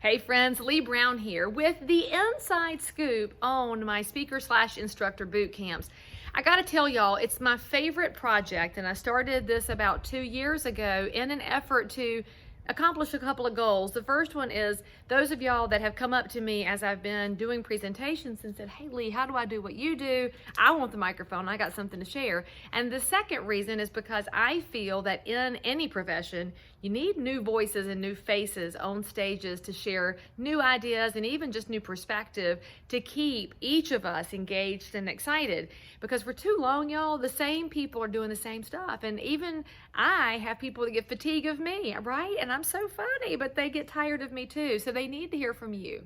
Hey friends, Leigh Brown here with the inside scoop on my Speaker/Instructor Bootcamps. I gotta tell y'all, it's my favorite project, and I started this about 2 years ago in an effort to accomplish a couple of goals. The first one is those of y'all that have come up to me as I've been doing presentations and said, hey Leigh, how do I do what you do? I want the microphone, I got something to share. And the second reason is because I feel that in any profession, you need new voices and new faces on stages to share new ideas and even just new perspective to keep each of us engaged and excited. Because for too long, y'all, the same people are doing the same stuff. And even I have people that get fatigue of me, right? And I'm so funny, but they get tired of me too. So they need to hear from you.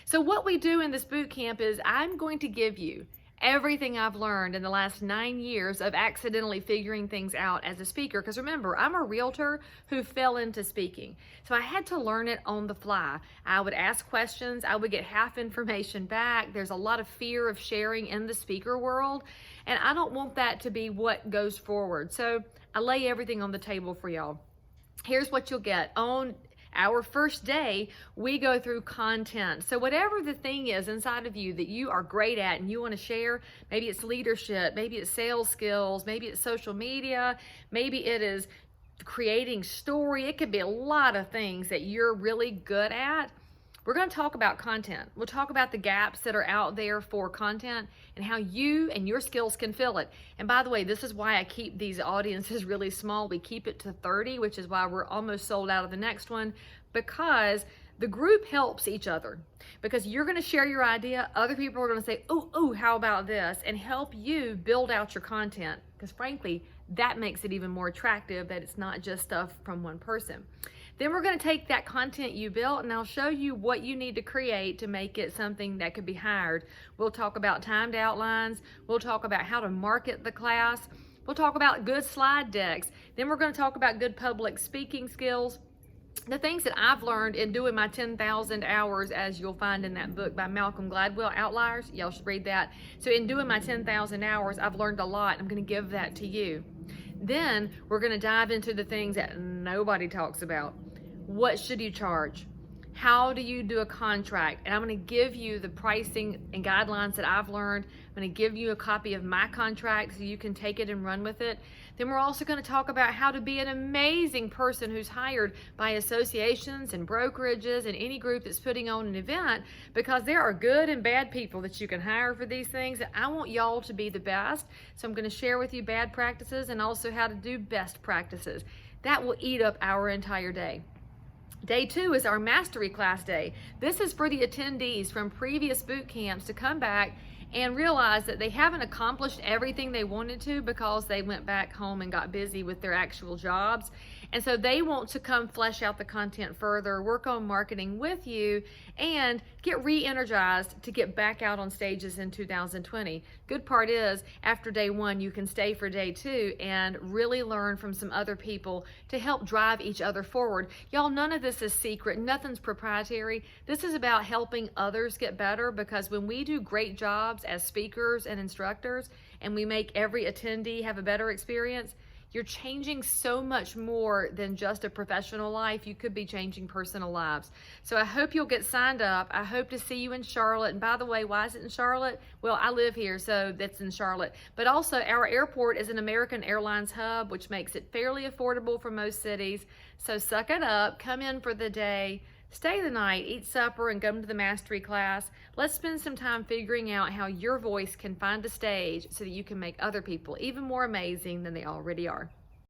So what we do in this boot camp is I'm going to give you everything I've learned in the last 9 years of accidentally figuring things out as a speaker. Because remember, I'm a realtor who fell into speaking. So I had to learn it on the fly. I would ask questions, I would get half information back. There's a lot of fear of sharing in the speaker world, and I don't want that to be what goes forward. So I lay everything on the table for y'all. Here's what you'll get. On our first day, we go through content. So whatever the thing is inside of you that you are great at and you want to share, maybe it's leadership, maybe it's sales skills, maybe it's social media, maybe it is creating story. It could be a lot of things that you're really good at. We're going to talk about content. We'll talk about the gaps that are out there for content and how you and your skills can fill it. And by the way, this is why I keep these audiences really small. We keep it to 30, which is why we're almost sold out of the next one, because the group helps each other. Because you're going to share your idea, other people are going to say, oh, how about this? And help you build out your content. Because frankly, that makes it even more attractive that it's not just stuff from one person. Then we're going to take that content you built and I'll show you what you need to create to make it something that could be hired. We'll talk about timed outlines. We'll talk about how to market the class. We'll talk about good slide decks. Then we're going to talk about good public speaking skills. The things that I've learned in doing my 10,000 hours, as you'll find in that book by Malcolm Gladwell, Outliers. Y'all should read that. So in doing my 10,000 hours, I've learned a lot. I'm going to give that to you. Then we're going to dive into the things that nobody talks about. What should you charge? How do you do a contract? And I'm going to give you the pricing and guidelines that I've learned. I'm going to give you a copy of my contract so you can take it and run with it. Then we're also going to talk about how to be an amazing person who's hired by associations and brokerages and any group that's putting on an event, because there are good and bad people that you can hire for these things. And I want y'all to be the best. So I'm going to share with you bad practices and also how to do best practices. That will eat up our entire day. Day 2 is our mastery class day. This is for the attendees from previous boot camps to come back and realize that they haven't accomplished everything they wanted to because they went back home and got busy with their actual jobs. And so they want to come flesh out the content further, work on marketing with you, and get re-energized to get back out on stages in 2020. Good part is, after day 1, you can stay for day 2 and really learn from some other people to help drive each other forward. Y'all, none of this is secret. Nothing's proprietary. This is about helping others get better, because when we do great jobs as speakers and instructors and we make every attendee have a better experience, you're changing so much more than just a professional life. You could be changing personal lives. So I hope you'll get signed up. I hope to see you in Charlotte. And by the way, why is it in Charlotte? Well, I live here, so that's in Charlotte. But also, our airport is an American Airlines hub, which makes it fairly affordable for most cities. So suck it up, come in for the day, stay the night, eat supper, and come to the mastery class. Let's spend some time figuring out how your voice can find a stage so that you can make other people even more amazing than they already are.